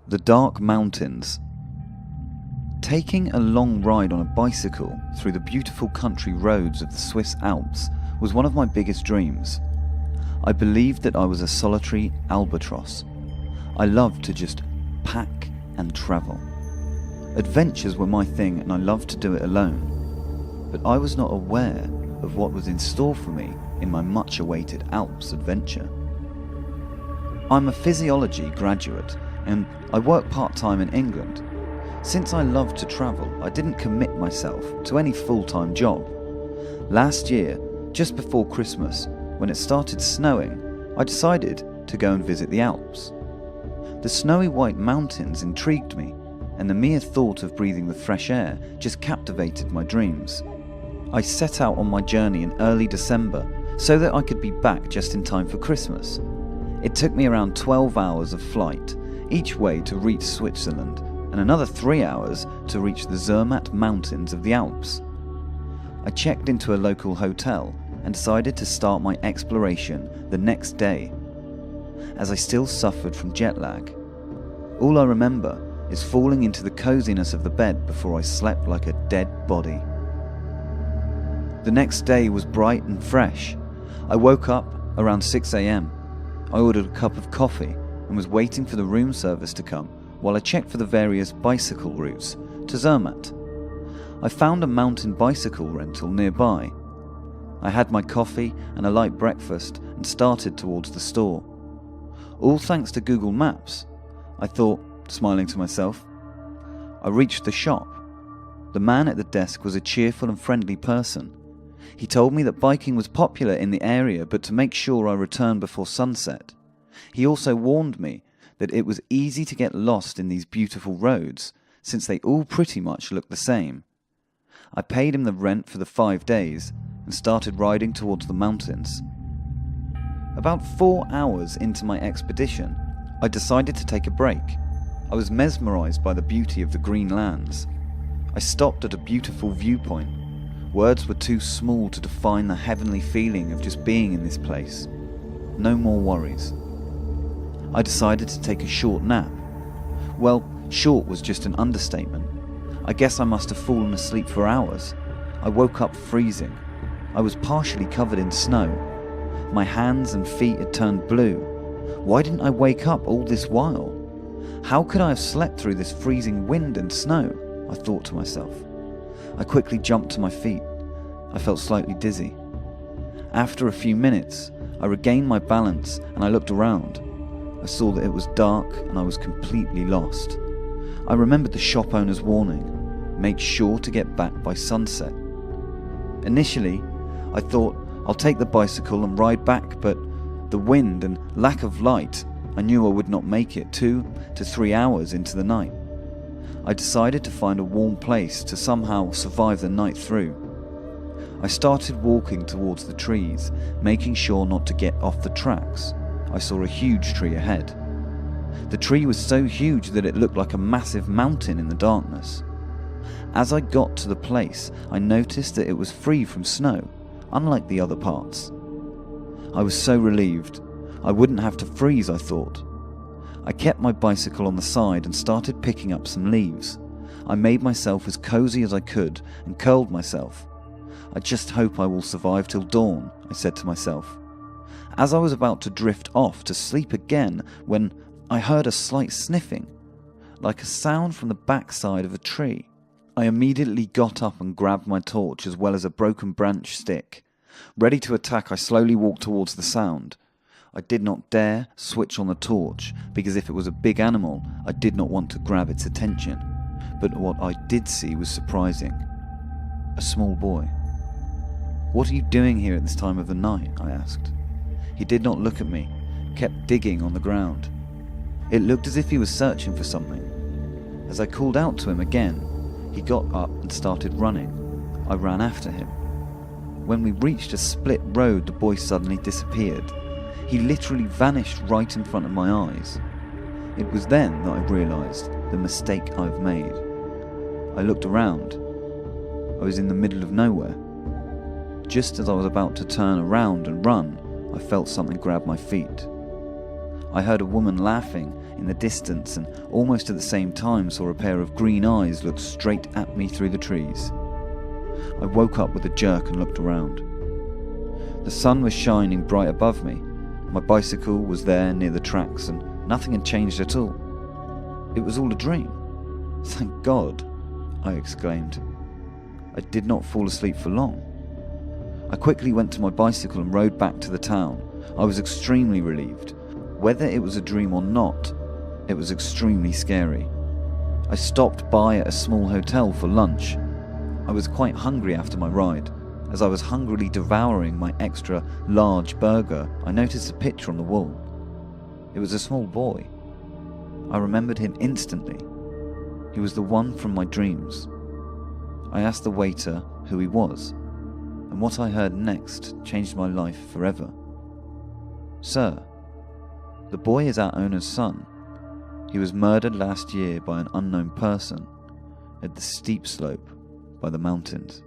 The dark mountains. Taking a long ride on a bicycle through the beautiful country roads of the Swiss Alps was one of my biggest dreams. I believed that I was a solitary albatross. I loved to just pack and travel. Adventures were my thing and I loved to do it alone. But I was not aware of what was in store for me in my much-awaited Alps adventure. I'm a physiology graduate and I work part-time in England. Since I loved to travel, I didn't commit myself to any full-time job. Last year, just before Christmas, when it started snowing, I decided to go and visit the Alps. The snowy white mountains intrigued me, and the mere thought of breathing the fresh air just captivated my dreams. I set out on my journey in early December so that I could be back just in time for Christmas. It took me around 12 hours of flight each way to reach Switzerland, and another 3 hours to reach the Zermatt Mountains of the Alps. I checked into a local hotel and decided to start my exploration the next day, as I still suffered from jet lag. All I remember is falling into the coziness of the bed before I slept like a dead body. The next day was bright and fresh. I woke up around 6 a.m. I ordered a cup of coffee and was waiting for the room service to come while I checked for the various bicycle routes to Zermatt. I found a mountain bicycle rental nearby. I had my coffee and a light breakfast and started towards the store. All thanks to Google Maps, I thought, smiling to myself. I reached the shop. The man at the desk was a cheerful and friendly person. He told me that biking was popular in the area, but to make sure I returned before sunset. He also warned me that it was easy to get lost in these beautiful roads, since they all pretty much look the same. I paid him the rent for the 5 days and started riding towards the mountains. About 4 hours into my expedition, I decided to take a break. I was mesmerized by the beauty of the green lands. I stopped at a beautiful viewpoint. Words were too small to define the heavenly feeling of just being in this place. No more worries. I decided to take a short nap. Well, short was just an understatement. I guess I must have fallen asleep for hours. I woke up freezing. I was partially covered in snow. My hands and feet had turned blue. Why didn't I wake up all this while? How could I have slept through this freezing wind and snow? I thought to myself. I quickly jumped to my feet. I felt slightly dizzy. After a few minutes, I regained my balance and I looked around. I saw that it was dark and I was completely lost. I remembered the shop owner's warning, make sure to get back by sunset. Initially, I thought I'll take the bicycle and ride back, but the wind and lack of light, I knew I would not make it 2 to 3 hours into the night. I decided to find a warm place to somehow survive the night through. I started walking towards the trees, making sure not to get off the tracks. I saw a huge tree ahead. The tree was so huge that it looked like a massive mountain in the darkness. As I got to the place, I noticed that it was free from snow, unlike the other parts. I was so relieved. I wouldn't have to freeze, I thought. I kept my bicycle on the side and started picking up some leaves. I made myself as cozy as I could and curled myself. I just hope I will survive till dawn, I said to myself. As I was about to drift off to sleep again when I heard a slight sniffing, like a sound from the backside of a tree. I immediately got up and grabbed my torch as well as a broken branch stick. Ready to attack, I slowly walked towards the sound. I did not dare switch on the torch because if it was a big animal, I did not want to grab its attention. But what I did see was surprising. A small boy. "What are you doing here at this time of the night?" I asked. He did not look at me, kept digging on the ground. It looked as if he was searching for something. As I called out to him again, he got up and started running. I ran after him. When we reached a split road, the boy suddenly disappeared. He literally vanished right in front of my eyes. It was then that I realized the mistake I've made. I looked around. I was in the middle of nowhere. Just as I was about to turn around and run, I felt something grab my feet. I heard a woman laughing in the distance and almost at the same time saw a pair of green eyes look straight at me through the trees. I woke up with a jerk and looked around. The sun was shining bright above me. My bicycle was there near the tracks and nothing had changed at all. It was all a dream. Thank God, I exclaimed. I did not fall asleep for long. I quickly went to my bicycle and rode back to the town. I was extremely relieved. Whether it was a dream or not, it was extremely scary. I stopped by at a small hotel for lunch. I was quite hungry after my ride. As I was hungrily devouring my extra large burger, I noticed a picture on the wall. It was a small boy. I remembered him instantly. He was the one from my dreams. I asked the waiter who he was, and what I heard next changed my life forever. "Sir, the boy is our owner's son. He was murdered last year by an unknown person at the steep slope by the mountains."